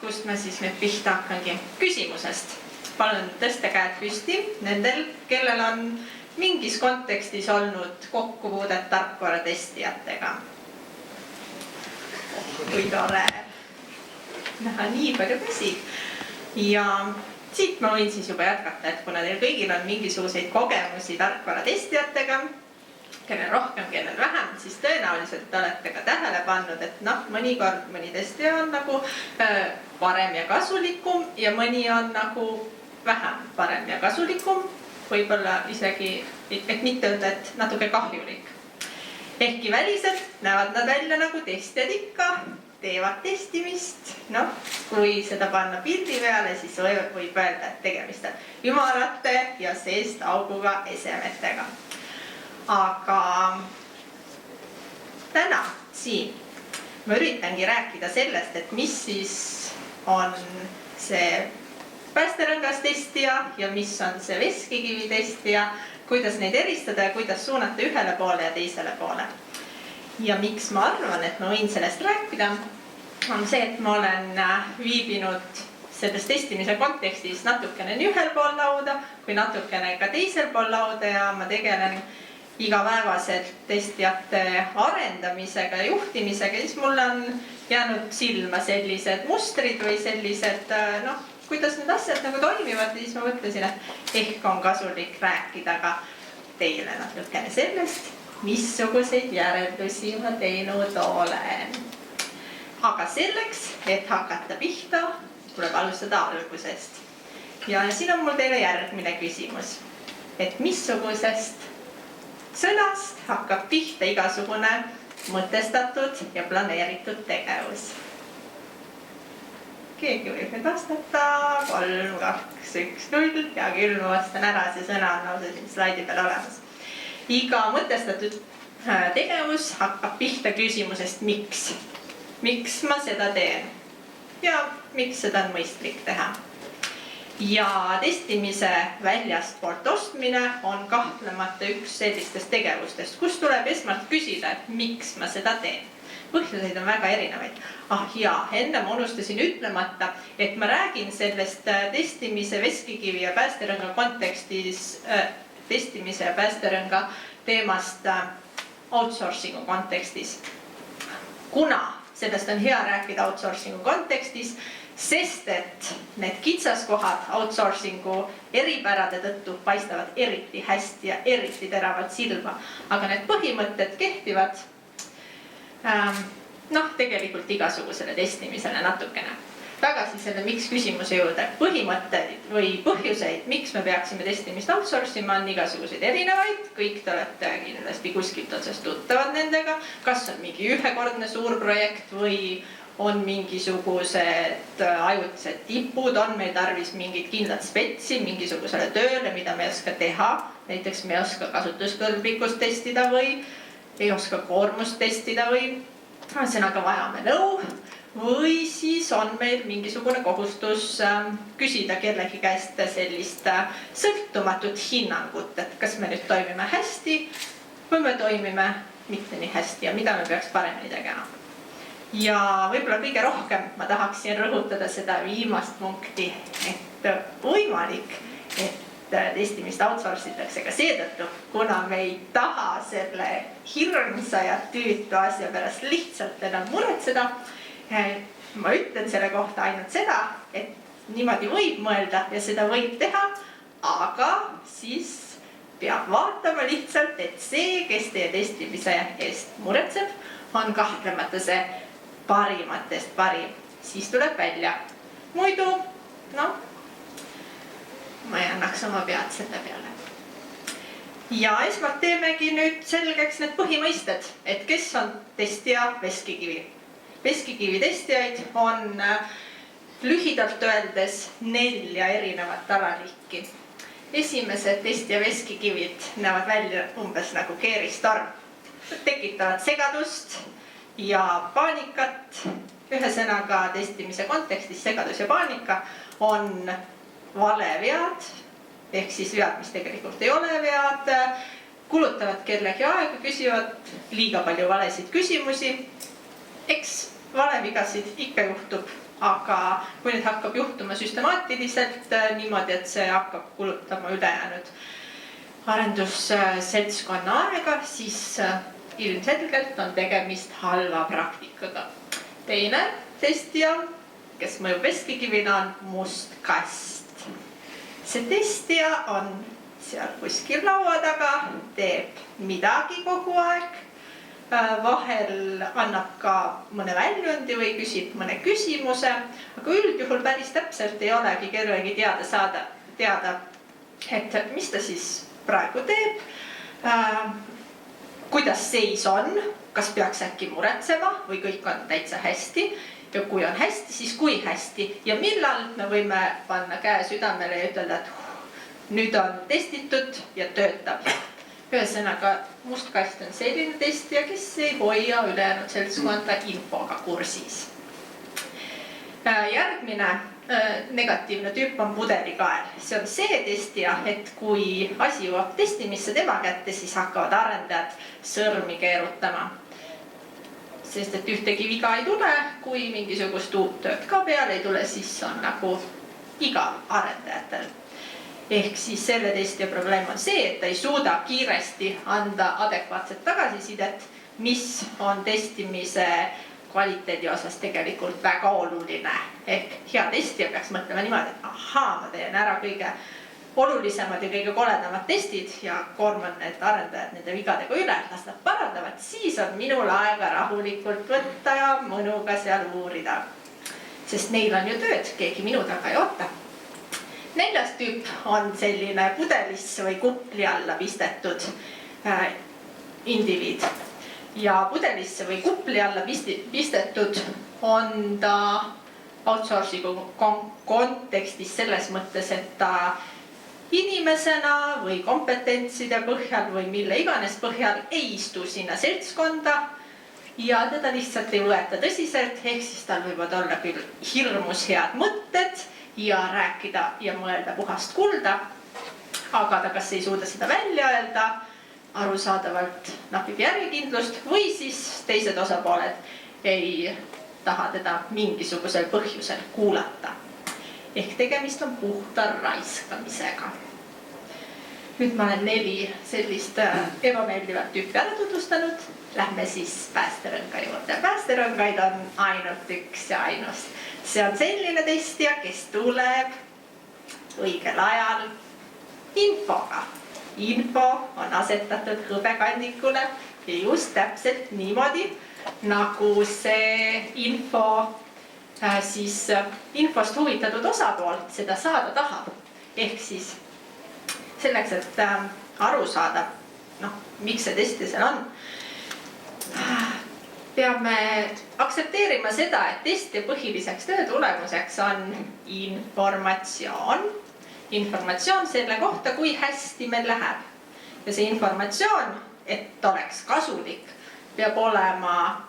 kust ma siis nüüd pihta hakkangi. Küsimusest. Palun tõsta käed püsti nendel, kellel on mingis kontekstis olnud kokkupuudet tarkvaratestijatega. Kui tore näha nii palju käsi. Ja siit ma võin siis juba jätkata, et kuna teil kõigil on mingisuguseid kogemusi tarkvaratestijatega, kellel rohkem, kellel vähem, siis tõenäoliselt olete ka tähele pannud, et mõnikord mõni testija on nagu parem ja kasulikum ja mõni on nagu vähem parem ja kasulikum, võib-olla isegi, et mitte öelda, et natuke kahjulik. Ehkki väliselt näevad nad välja nagu testijad ikka, teevad testimist, kui seda panna pildi peale, siis võib öelda, et tegemist on ümarate ja seest auguga esemetega. Aga täna siin ma üritangi rääkida sellest, et mis siis on see päästerõngas testija ja mis on see veskikivi testija, kuidas neid eristada ja kuidas suunata ühele poole ja teisele poole. Ja miks ma arvan, et ma võin sellest rääkida, on see, et ma olen viibinud selles testimise kontekstis natukene nii ühel pool lauda kui natukene ka teisel pool lauda ja ma tegelen igapäevaselt testijate arendamisega ja juhtimisega, siis mul on jäänud silma sellised mustrid või sellised, kuidas need asjad nagu toimivad, siis ma mõtlesin, et ehk on kasulik rääkida ka teile natukene sellest, missuguseid järeldusi ma teinud olen. Aga selleks, et hakata pihta, tuleb alustada algusest. Ja siin on mul teile järgmine küsimus, et missugusest sõnast hakkab pihta igasugune mõtestatud ja planeeritud tegevus. Keegi võib nüüd vastata, 3, 2, 1, 0, hea küll, ma vastan ära, see sõna on lausa siin slaidi peal olemas. Iga mõtestatud tegevus hakkab pihta küsimusest miks. Miks ma seda teen? Ja miks seda on mõistlik teha? Ja testimise väljast poolt ostmine on kahtlemata üks sellistest tegevustest, kus tuleb esmalt küsida, et miks ma seda teen. Põhjuseid on väga erinevaid. Enne ma unustasin ütlemata, et ma räägin sellest testimise veskikivi ja päästerõnga kontekstis, testimise ja päästerõnga teemast outsourcingu kontekstis. Kuna sellest on hea rääkida outsourcingu kontekstis, sest et need kitsaskohad outsourcingu eripärade tõttu paistavad eriti hästi ja eriti teravalt silma. Aga need põhimõtted kehtivad tegelikult igasugusele testimisele natukene. Tagasi selle miks küsimuse juurde. Põhimõtteid või põhjuseid, miks me peaksime testimist outsourcima, on igasuguseid erinevaid. Kõik te olete kindlasti kuskilt otsast tuttavad nendega. Kas on mingi ühekordne suur projekt või on mingisugused ajutised tipud, on meil tarvis mingit kindlat spetsi mingisugusele tööle, mida me ei oska teha. Näiteks me ei oska kasutuskõlblikkust testida või ei oska koormust testida või sõnaga vajame nõu. Või siis on meil mingisugune kohustus küsida kellegi käest sellist sõltumatut hinnangut, et kas me nüüd toimime hästi või me toimime mitte nii hästi ja mida me peaks paremini tegema. Ja võib-olla kõige rohkem ma tahaksin rõhutada seda viimast punkti, et võimalik, et testimist outsourcitakse ka seetõttu, kuna me ei taha selle hirmsa ja tüütu asja pärast lihtsalt enam muretseda. Ma ütlen selle kohta ainult seda, et niimoodi võib mõelda ja seda võib teha, aga siis peab vaatama lihtsalt, et see, kes teie testimise eest muretseb, on kahtlemata see parimatest parim. Siis tuleb välja. Muidu, ma ei annaks oma pead selle peale. Ja esmalt teemegi nüüd selgeks need põhimõisted, et kes on testija veskikivi. Veskikivi testijaid on lühidalt öeldes 4 erinevat alaliiki. Esimesed testija veskikivid näevad välja umbes nagu keeristorm. Tekitavad segadust ja paanikat. Ühesõnaga testimise kontekstis segadus ja paanika on valevead, ehk siis vead, mis tegelikult ei ole vead, kulutavad kellegi aega, küsivad liiga palju valesid küsimusi. Eks valevigasid ikka juhtub aga kui nüüd hakkab juhtuma süstemaatiliselt niimoodi, et see hakkab kulutama ülejäänud arendusseltskonna aega, siis ilmselgelt on tegemist halva praktikaga. Teine testija, kes mõjub veskikivina, on must kast. See testija on seal kuskil laua taga, teeb midagi kogu aeg, vahel annab ka mõne väljundi või küsib mõne küsimuse, aga üldjuhul päris täpselt ei olegi kellelegi teada, et mis ta siis praegu teeb, kuidas seis on, kas peaks äkki muretsema või kõik on täitsa hästi ja kui on hästi, siis kui hästi ja millal me võime panna käe südamele ja ütelda, et nüüd on testitud ja töötab. Ühesõnaga, must kast on selline testija, kes ei hoia ülejäänud seltskonda infoga kursis. Järgmine negatiivne tüüp on pudelikael. See on see testija, et kui asi jõuab testimisse tema kätte, siis hakkavad arendajad sõrmi keerutama. Sest et ühtegi viga ei tule, kui mingisugust uut tööd ka peale ei tule, siis on nagu igav arendajatel. Ehk siis selle testija probleem on see, et ta ei suuda kiiresti anda adekvaatset tagasisidet, mis on testimise kvaliteedi osas tegelikult väga oluline. Ehk hea testija peaks mõtlema niimoodi, et ahaa, ma teen ära kõige olulisemad ja kõige koledamad testid ja koorman need arendajad nende vigadega üle, las nad parandavad, siis on minul aega rahulikult võtta ja mõnuga seal uurida. Sest neil on ju tööd, keegi minu taga ei oota. Neljas tüüp on selline pudelisse või kupli alla pistetud indiviid. Ja pudelisse või kupli alla pistetud on ta outsourcingu kontekstis selles mõttes, et ta inimesena või kompetentside põhjal või mille iganes põhjal ei istu sinna seltskonda ja teda lihtsalt ei võeta tõsiselt, ehk siis tal võivad olla küll hirmus head mõtted ja rääkida ja mõelda puhast kulda, aga ta kas ei suuda seda välja öelda, arusaadavalt napib järjekindlust või siis teised osapooled ei taha teda mingisugusel põhjusel kuulata. Ehk tegemist on puhta raiskamisega. Nüüd ma olen 4 sellist ebameeldivat tüüpi ära tutvustanud. Lähme siis päästerõnga juurde. Päästerõngaid on ainult üks ja ainust. See on selline testija, kes tuleb õigel ajal infoga. Info on asetatud hõbekandikule ja just täpselt niimoodi, nagu see infost huvitatud osapoolt seda saada tahab. Ehk siis selleks, et aru saada, miks see testija seal on, peame aktsepteerima seda, et testija põhiliseks töö tulemuseks on informatsioon. Informatsioon selle kohta, kui hästi meil läheb. Ja see informatsioon, et oleks kasulik, peab olema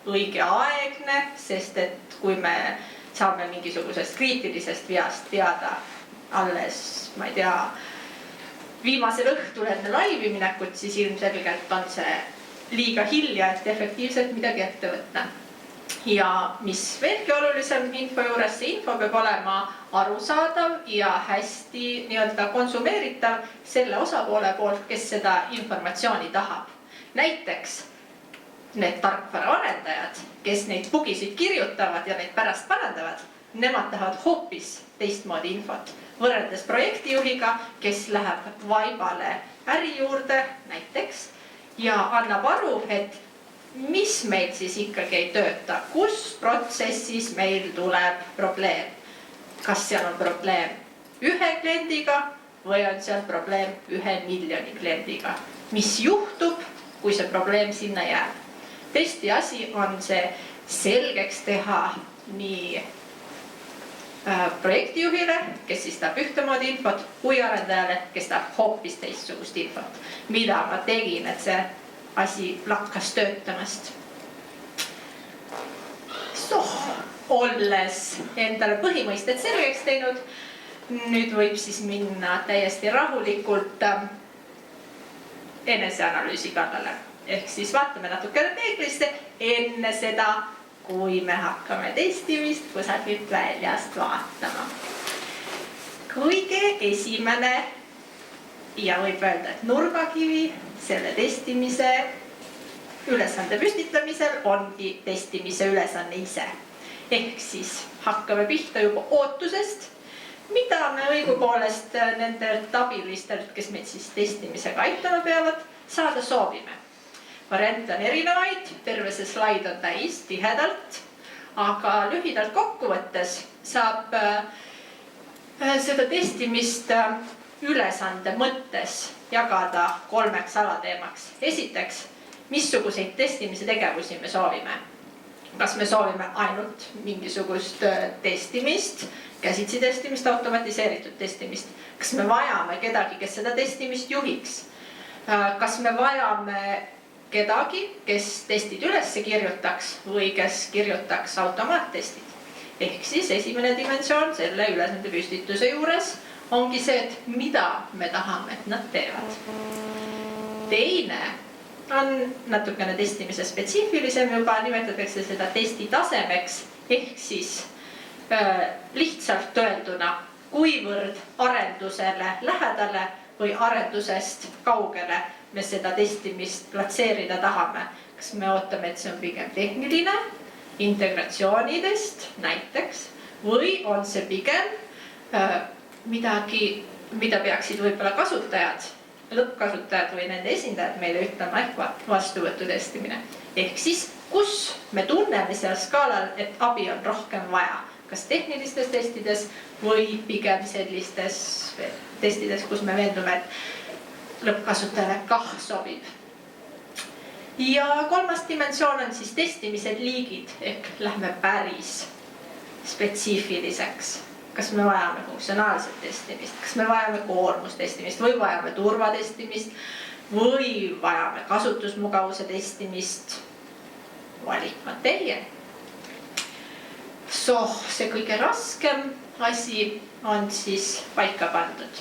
õigeaegne, sest et kui me saame mingisugusest kriitilisest veast teada alles, ma ei tea, viimasel õhtul enne laivi minekut, siis ilmselgelt on see liiga hilja, et efektiivselt midagi ette võtta. Ja mis veelgi olulisem info juures, see info peab olema arusaadav ja hästi konsumeeritav selle osapoole poolt, kes seda informatsiooni tahab. Näiteks need tarkvaraarendajad, kes neid bugisid kirjutavad ja neid pärast parandavad, nemad tahavad hoopis teistmoodi infot. Võrreldes projektijuhiga, kes läheb vaibale äri juurde näiteks ja annab aru, et mis meil siis ikkagi ei tööta, kus protsessis meil tuleb probleem. Kas seal on probleem 1 kliendiga või on seal probleem 1 miljoni kliendiga. Mis juhtub, kui see probleem sinna jääb? Testi asi on see selgeks teha nii projektijuhile, kes siis tahab ühtemoodi infot, kui arendajale, kes tahab hoopis teistsugust infot. Mida ma tegin, et see asi lakkas töötamast. Olles endale põhimõisted selgeks teinud, nüüd võib siis minna täiesti rahulikult eneseanalüüsi kallale. Ehk siis vaatame natukene peeglisse enne seda, kui me hakkame testimist kusagilt väljast vaatama. Kõige esimene ja võib öelda, et nurgakivi selle testimise ülesande püstitamisel ongi testimise ülesanne ise. Ehk siis hakkame pihta juba ootusest, mida me õigupoolest nendelt abilistelt, kes meid siis testimisega aitama peavad, saada soovime. Variante on erinevaid, terve see slaid on täis tihedalt, aga lühidalt kokkuvõttes saab seda testimist ülesande mõttes jagada 3 alateemaks. Esiteks, missuguseid testimise tegevusi me soovime. Kas me soovime ainult mingisugust testimist, käsitsi testimist, automatiseeritud testimist? Kas me vajame kedagi, kes seda testimist juhiks? Kas me vajame kedagi, kes testid üles kirjutaks või kes kirjutaks automaattestid? Ehk siis esimene dimensioon selle ülesande püstituse juures ongi see, et mida me tahame, et nad teevad. Teine on natukene testimise spetsiifilisem, juba nimetatakse seda testi tasemeks, ehk siis lihtsalt öelduna, kuivõrd arendusele lähedale või arendusest kaugele me seda testimist platseerida tahame. Kas me ootame, et see on pigem tehniline, integratsioonidest näiteks, või on see pigem midagi, mida peaksid võib-olla kasutajad, lõppkasutajad või nende esindajad meile ütlema ehk vastuvõtu testimine. Ehk siis, kus me tunneme seal skaalal, et abi on rohkem vaja, kas tehnilistes testides või pigem sellistes testides, kus me veendume, et lõppkasutajale kah sobib. Ja 3. dimensioon on siis testimise liigid, ehk lähme päris spetsiifiliseks. Kas me vajame funktsionaalset testimist, kas me vajame koormustestimist või vajame turvatestimist või vajame kasutusmugavuse testimist, valima teie. See kõige raskem asi on siis paika pandud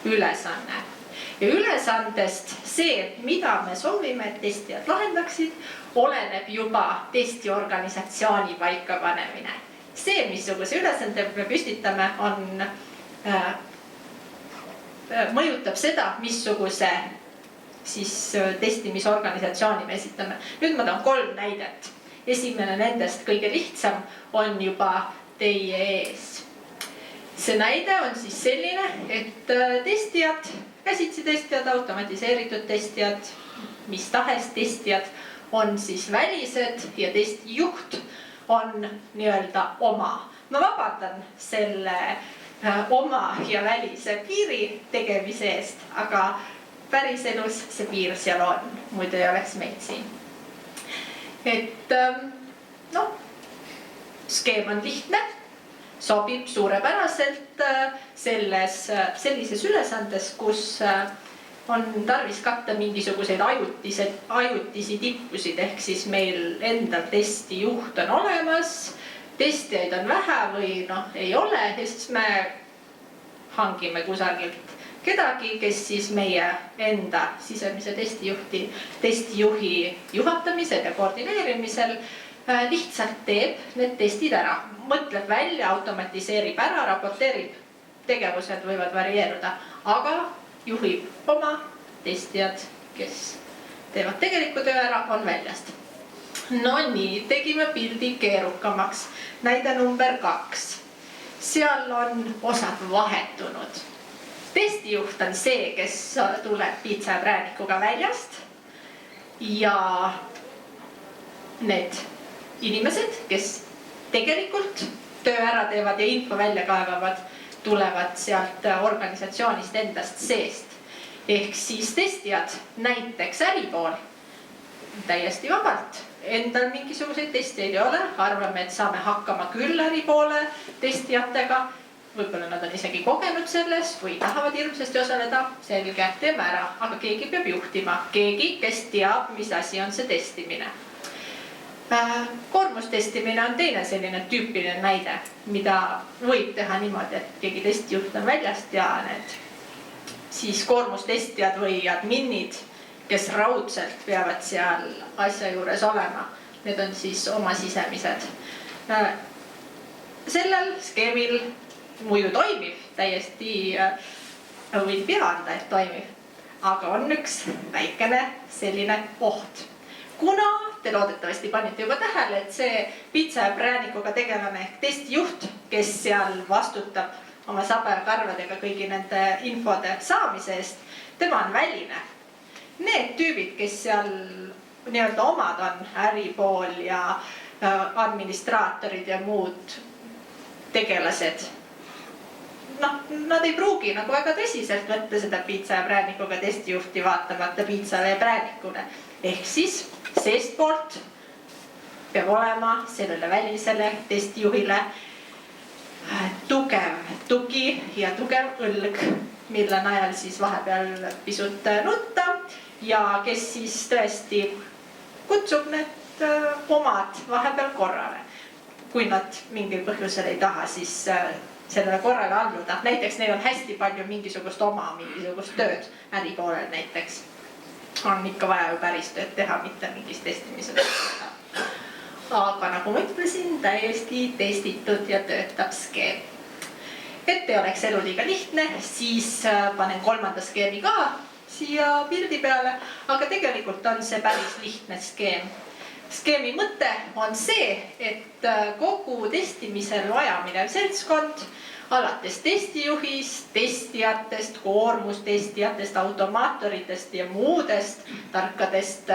ülesanne. Ja ülesandest see, mida me soovime, et testijad lahendaksid, oleneb juba testiorganisatsiooni paikapanemine. See, missuguse ülesande me püstitame, mõjutab seda, missuguse siis testimisorganisatsiooni me esitame. Nüüd ma tahan 3 näidet. Esimene nendest, kõige lihtsam, on juba teie ees. See näide on siis selline, et testijad, käsitsi testijad, automatiseeritud testijad, mis tahes testijad on siis välised ja testijuht on nii-öelda oma. Ma vabandan selle oma ja välise piiri tegemise eest, aga päriselus see piir seal on, muidu ei oleks meid siin. Et skeem on lihtne, sobib suurepäraselt sellises ülesandes, kus on tarvis katta mingisuguseid ajutisi tippusid, ehk siis meil endal testijuht on olemas, testijaid on vähe või ei ole, ja siis me hangime kusagilt kedagi, kes siis meie enda sisemise testijuhi juhatamisel ja koordineerimisel lihtsalt teeb need testid ära, mõtleb välja, automatiseerib ära, raporteerib, tegevused võivad varieeruda, aga juhib oma testijad, kes teevad tegeliku töö ära, on väljast. No nii, tegime pildi keerukamaks. Näide number 2. Seal on osad vahetunud. Testijuht on see, kes tuleb piitsa ja präänikuga väljast ja need inimesed, kes tegelikult töö ära teevad ja info välja kaevavad, tulevad sealt organisatsioonist endast seest. Ehk siis testijad, näiteks äripool, täiesti vabalt. Endal mingisuguseid testijaid ei ole, arvame, et saame hakkama küll äripoole testijatega. Võib-olla nad on isegi kogenud selles või tahavad hirmsasti osaleda, selge, teeme ära, aga keegi peab juhtima. Keegi, kes teab, mis asi on see testimine. Koormustestimine on teine selline tüüpiline näide, mida võib teha niimoodi, et keegi testijuht on väljast ja need siis koormustestijad või adminid, kes raudselt peavad seal asja juures olema, need on siis oma sisemised. Sellel skeemil muidu toimib, täiesti võin pea anda, et toimib. Aga on üks väikene selline oht. Kuna te loodetavasti panite juba tähele, et see pitsa ja präänikuga tegelane ehk testijuht, kes seal vastutab oma saba ja karvadega kõigi nende infode saamise eest, tema on väline. Need tüübid, kes seal nii-öelda omad on, äripool ja administraatorid ja muud tegelased, nad ei pruugi nagu väga tõsiselt võtta seda pitsa ja präänikuga testijuhti vaatamata pitsale ja präänikule. Ehk siis seestpoolt peab olema sellele välisele testijuhile tugev tugi ja tugev õlg, mille najal siis vahepeal pisut nutta ja kes siis tõesti kutsub need omad vahepeal korrale. Kui nad mingil põhjusel ei taha siis sellele korrale alluda. Näiteks neil on hästi palju mingisugust tööd äripoolel näiteks. On ikka vaja ju päris tööd teha, mitte mingis testimisel. Aga nagu ma ütlesin, täiesti testitud ja töötab skeem. Et ei oleks elu liiga lihtne, siis panen 3. skeemi ka siia pildi peale, aga tegelikult on see päris lihtne skeem. Skeemi mõte on see, et kogu testimisel vajaminev seltskond, alates testijuhist, testijatest, koormustestijatest, automaatoritest ja muudest tarkadest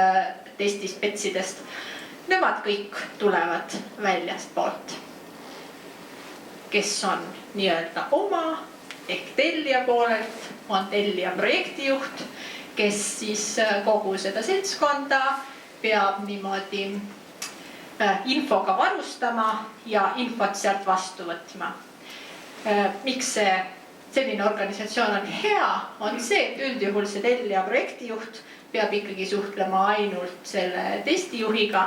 testispetsidest, nemad kõik tulevad väljastpoolt. Kes on nii-öelda oma ehk tellija poolelt, on tellija projektijuht, kes siis kogu seda seltskonda peab niimoodi infoga varustama ja infot sealt vastu võtma. Miks see selline organisatsioon on hea, on see, et üldjuhul see tellija projektijuht peab ikkagi suhtlema ainult selle testijuhiga.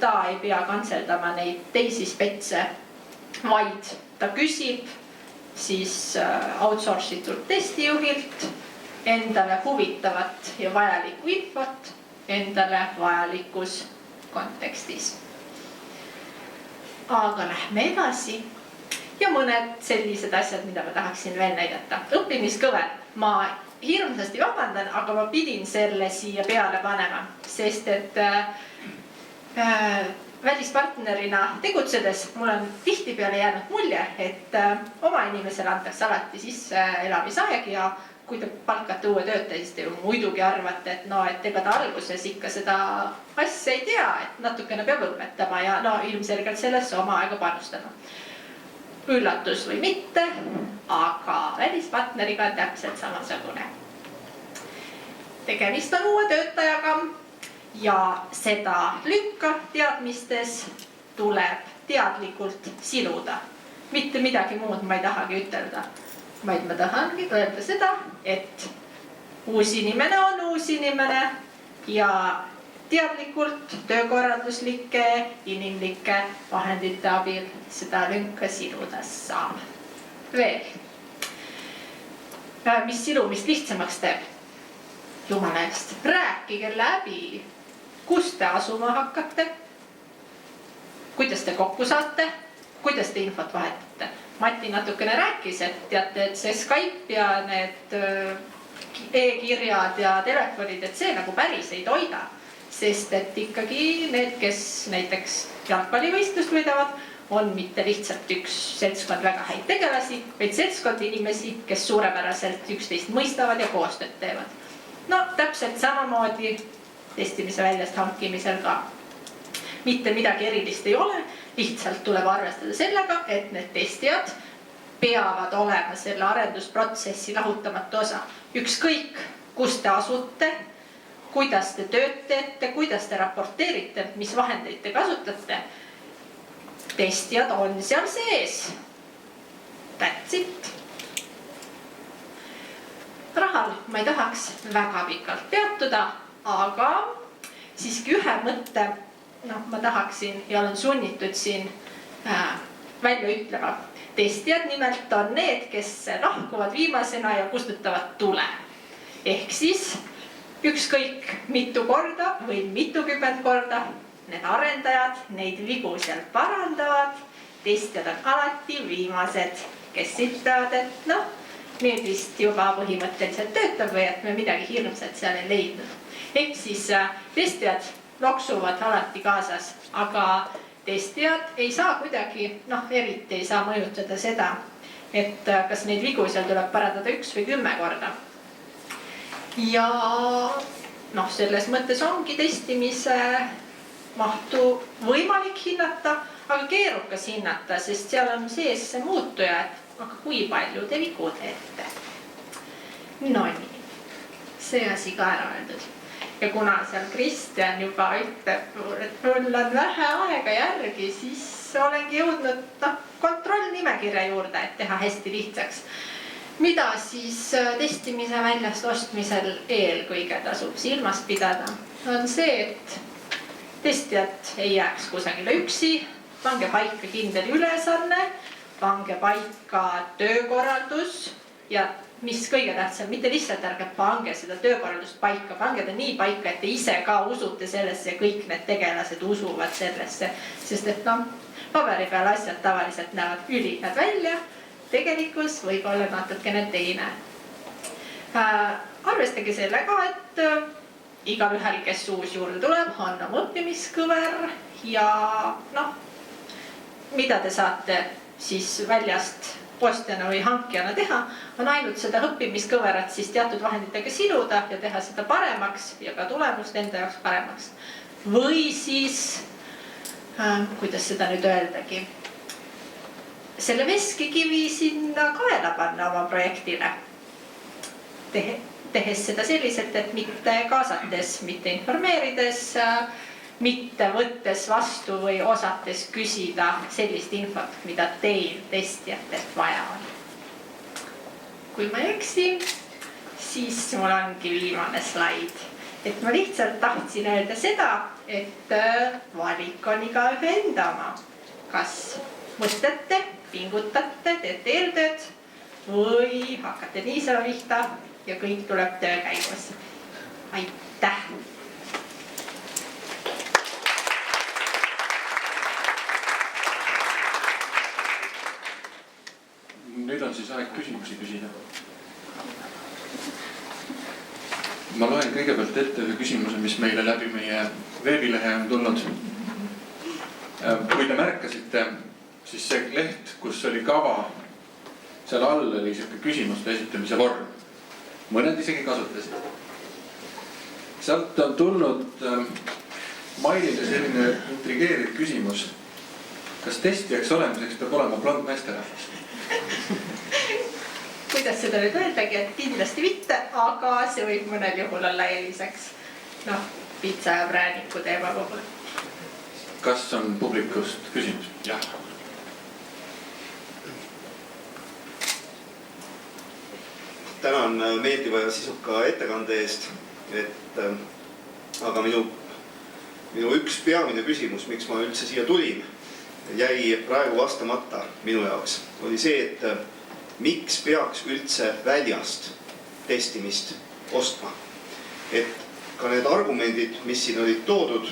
Ta ei pea kantseldama neid teisi spetse, vaid ta küsib siis outsourcitult testijuhilt endale huvitavat ja vajalikku infot endale vajalikus kontekstis. Aga lähme edasi ja mõned sellised asjad, mida ma tahaksin veel näidata. Õppimiskõver. Ma hirmsasti vabandan, aga ma pidin selle siia peale panema, sest et välispartnerina tegutsedes mul on tihtipeale jäänud mulje, et oma inimesele antakse alati sisse elamisaeg ja kui te palkate uue töötaja, siis te ju muidugi arvate, et ega ta alguses ikka seda asja ei tea, et natukene peab õpetama ja ilmselgelt sellesse oma aega panustama. Üllatus või mitte, aga välispartneriga on täpselt samasugune. Tegemist on uue töötajaga ja seda lünka teadmistes tuleb teadlikult siluda. Mitte midagi muud ma ei tahagi ütelda. Vaid ma tahangi öelda seda, et uus inimene on uus inimene ja teadlikult töökorralduslike, inimlike vahendite abil seda lünka siluda saab. Veel. Mis silumist lihtsamaks teeb? Jumala eest, rääkige läbi, kus te asuma hakkate, kuidas te kokku saate, kuidas te infot vahetate. Mati natukene rääkis, et teate, et see Skype ja need e-kirjad ja telefonid, et see nagu päris ei toida. Sest et ikkagi need, kes näiteks jalgpallivõistlust võidavad, on mitte lihtsalt üks seltskond väga häid tegelasi, vaid seltskond inimesi, kes suurepäraselt üksteist mõistavad ja koostööd teevad. Täpselt samamoodi testimise väljast hankimisel ka. Mitte midagi erilist ei ole, lihtsalt tuleb arvestada sellega, et need testijad peavad olema selle arendusprotsessi lahutamatu osa. Ükskõik, kus te asute, kuidas te tööd teete, kuidas te raporteerite, mis vahendeid te kasutate. Testijad on seal sees. That's it. Rahal ma ei tahaks väga pikalt peatuda, aga siiski ühe mõtte ma tahaksin ja olen sunnitud siin välja ütlema. Testijad nimelt on need, kes lahkuvad viimasena ja kustutavad tule. Ehk siis ükskõik mitu korda või mitukümmend korda need arendajad neid vigu sealt parandavad, testijad on alati viimased, kes ütlevad, et noh, nüüd vist juba põhimõtteliselt töötab või et me midagi hirmsat seal ei leidnud. Ehk siis testijad loksuvad alati kaasas, aga testijad ei saa kuidagi, eriti ei saa mõjutada seda, et kas neid vigu seal tuleb parandada 1 või 10 korda. Ja selles mõttes ongi testimise mahtu võimalik hinnata, aga keerukas hinnata, sest seal on sees see muutuja, et aga kui palju te vigu teete. No nii, see asi ka ära öeldud. Ja kuna seal Kristjan juba ütleb, et mul on vähe aega järgi, siis olengi jõudnud kontrollnimekirja juurde, et teha hästi lihtsaks. Mida siis testimise väljast ostmisel eelkõige tasub silmas pidada, on see, et testijad ei jääks kusagile üksi, pange paika kindel ülesanne, pange paika töökorraldus ja mis kõige tähtsam, mitte lihtsalt ärge pange seda töökorraldust paika, pange ta nii paika, et te ise ka usute sellesse ja kõik need tegelased usuvad sellesse, sest et paberi peal asjad tavaliselt näevad ülikad välja, tegelikkus võib olla natukene teine. Arvestage sellega, et igaühel, kes uus juurde tuleb, on oma õppimiskõver ja mida te saate siis väljast postjana või hankijana teha, on ainult seda õppimiskõverat siis teatud vahenditega siluda ja teha seda paremaks ja ka tulemust enda jaoks paremaks. Või siis, kuidas seda nüüd öeldagi, selle veskikivi sinna kaela panna oma projektile, tehes seda selliselt, et mitte kaasates, mitte informeerides, mitte võttes vastu või osates küsida sellist infot, mida teil testijatelt vaja on. Kui ma eksin, siis mul ongi viimane slaid. Et ma lihtsalt tahtsin öelda seda, et valik on igaühe enda oma. Kas mõtlete, pingutate, teete eeltööd või hakkate niisama pihta ja kõik tuleb töö käigus. Aitäh! Nüüd on siis aeg küsimusi küsida. Ma loen kõigepealt ette ühe küsimuse, mis meile läbi meie veebilehe on tulnud. Kui te märkasite, siis see leht, kus oli kava, seal all oli selline küsimuste esitamise vorm. Mõned isegi kasutasid. Sealt on tulnud Mailile selline intrigeeriv küsimus. Kas testijaks olemiseks peab olema blond meesterahvas? Kuidas seda nüüd öeldagi, et kindlasti mitte, aga see võib mõnel juhul olla eeliseks. Pitsa ja prääniku teema kogu. Kas on publikust küsimus? Jah. Tänan meeldiva ja sisuka ettekande eest, aga minu üks peamine küsimus, miks ma üldse siia tulin, jäi praegu vastamata minu jaoks, oli see, et miks peaks üldse väljast testimist ostma. Et ka need argumendid, mis siin olid toodud,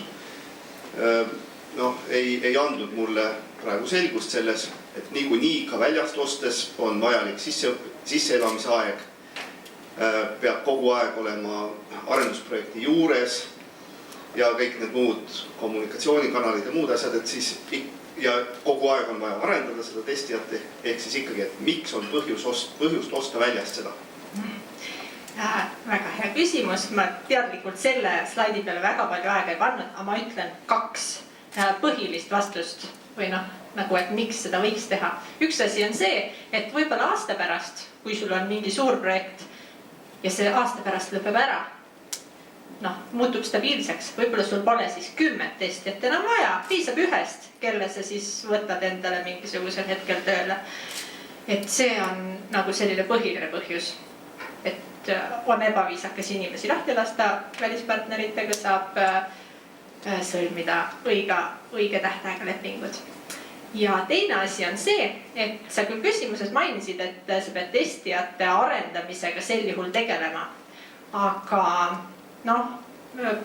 ei andnud mulle praegu selgust selles, et niikuinii ka väljast ostes on vajalik sisseelamise aeg, peab kogu aeg olema arendusprojekti juures ja kõik need muud kommunikatsioonikanalid ja muud asjad, et siis ja kogu aeg on vaja arendada seda testijat, ehk siis ikkagi, et miks on põhjust osta väljast seda? Väga hea küsimus. Ma teadlikult selle slaidi peale väga palju aega ei pannud, aga ma ütlen 2 põhilist vastust või et miks seda võiks teha. Üks asi on see, et võib-olla aasta pärast, kui sul on mingi suur projekt ja see aasta pärast lõpeb ära, muutub stabiilseks, võib-olla sul pole siis 10 testijat enam vaja, piisab ühest, kelle sa siis võtad endale mingisugusel hetkel tööle. Et see on selline põhiline põhjus, et on ebaviisakas inimesi lahti lasta, välispartneritega saab sõlmida õige tähtaega lepingud. Ja teine asi on see, et sa küll küsimuses mainisid, et sa pead testijate arendamisega sel juhul tegelema, aga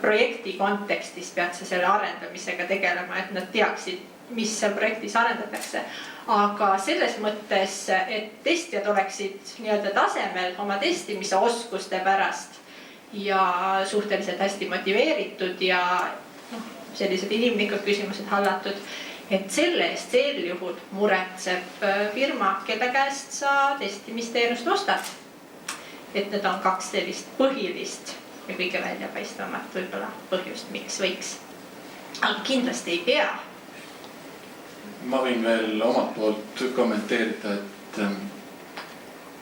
projekti kontekstis pead sa selle arendamisega tegelema, et nad teaksid, mis seal projektis arendatakse. Aga selles mõttes, et testijad oleksid nii-öelda tasemel oma testimise oskuste pärast ja suhteliselt hästi motiveeritud ja sellised inimlikud küsimused hallatud, et selle eest sel juhul muretseb firma, kelle käest sa testimisteenust ostad. Et need on 2 sellist põhilist ja kõige väljapaistvamat võib-olla põhjust, miks võiks. Aga kindlasti ei pea. Ma võin veel omalt poolt kommenteerida, et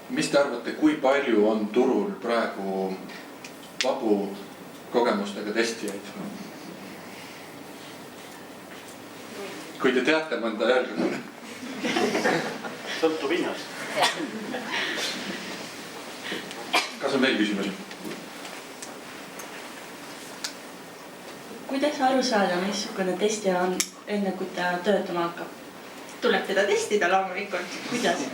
mis te arvate, kui palju on turul praegu vabu kogemustega testijaid? Kui te teate mõnda, öelge mulle. Sõltub hinnast. Kas on veel küsimusi? Kuidas aru saada, missugune testija on enne, kui ta töötama hakkab? Tuleb teda testida loomulikult. Kuidas?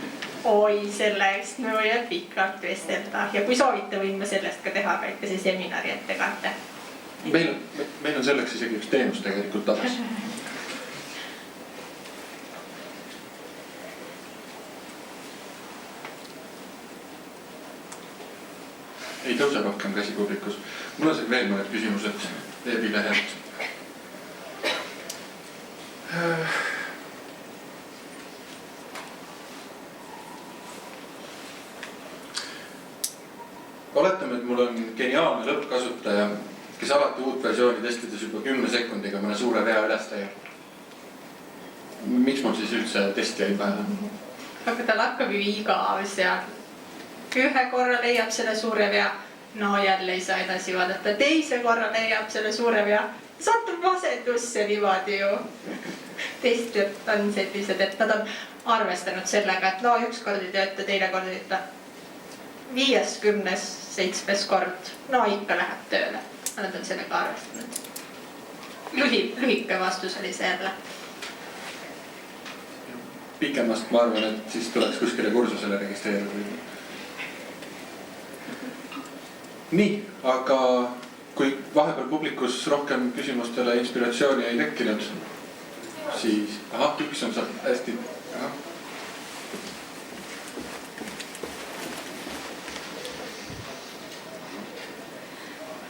Oi, sellest me võime pikalt vestelda ja kui soovite, võin ma sellest ka teha väikese seminari ettekande. Meil on selleks isegi üks teenus tegelikult tabas. Ei tõuse rohkem käsi publikus. Mul on see veel mõned küsimused veebilehelt. Oletame, et mul on geniaalne lõppkasutaja, kes alati uut versiooni testides juba 10 sekundiga mõne suure vea üles leiab. Miks mul siis üldse testijaid vaja? Aga tal hakkab ju igav seal. Ühe korra leiab selle suure vea, no jälle ei saa edasi vaadata, teise korra leiab selle suure vea, satub vasendusse niimoodi ju. Testijad on sellised, et nad on arvestanud sellega, et no üks kord ei tööta, teine kord ei tööta. 5., 10., 7. kord, no ikka läheb tööle. Nad on sellega arvestanud. Lühike vastus oli see jälle. Pikemast ma arvan, et siis tuleks kuskile kursusele registreerida. Nii, aga kui vahepeal publikus rohkem küsimustele inspiratsiooni ei tekkinud, siis üks on seal hästi.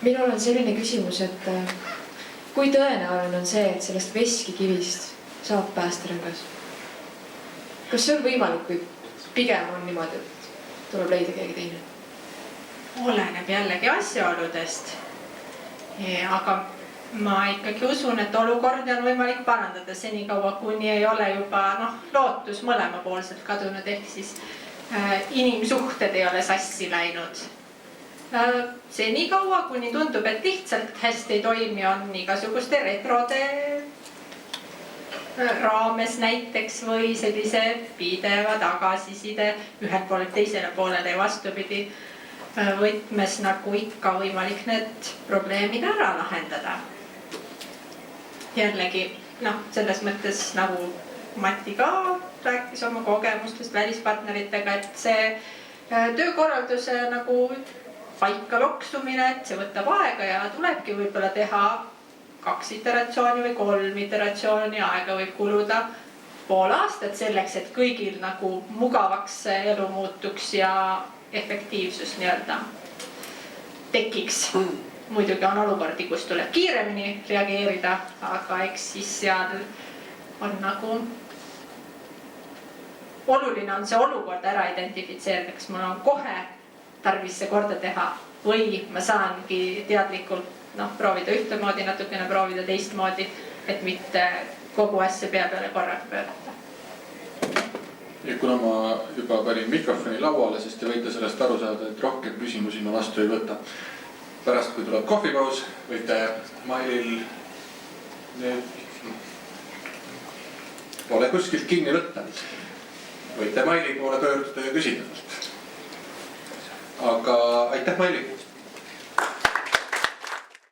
Minul on selline küsimus, et kui tõenäoline on see, et sellest veskikivist saab päästerõngas? Kas see on võimalik või pigem on niimoodi, et tuleb leida keegi teine? Oleneb jällegi asjaoludest, aga ma ikkagi usun, et olukordi on võimalik parandada senikaua, kuni ei ole juba lootus mõlemapoolselt kadunud, ehk siis inimsuhted ei ole sassi läinud. Senikaua, kuni tundub, et lihtsalt hästi ei toimi, on igasuguste retrode raames näiteks või sellise pideva tagasiside ühelt poolelt teisele poolele ja vastupidi võtmes nagu ikka võimalik need probleemid ära lahendada. Jällegi, selles mõttes nagu Mati ka rääkis oma kogemustest välispartneritega, et see töökorralduse nagu paika loksumine, et see võtab aega ja tulebki võib-olla teha 2 iteratsiooni või 3 iteratsiooni, aega võib kuluda pool aastat selleks, et kõigil nagu mugavaks elu muutuks ja efektiivsus nii-öelda tekiks. Muidugi on olukordi, kus tuleb kiiremini reageerida, aga eks siis seal on nagu oluline on see olukord ära identifitseerida, kas mul on kohe tarvis see korda teha või ma saangi teadlikult proovida ühtemoodi, natukene proovida teistmoodi, et mitte kogu asja pea peale korraga pöörata. Ja kuna ma juba panin mikrofoni lauale, siis te võite sellest aru saada, et rohkem küsimusi ma vastu ei võta. Pärast, kui tuleb kohvipaus, võite Mailil pole kuskilt kinni võtta. Võite Maili poole pöörduda ja küsida. Aga aitäh, Maili!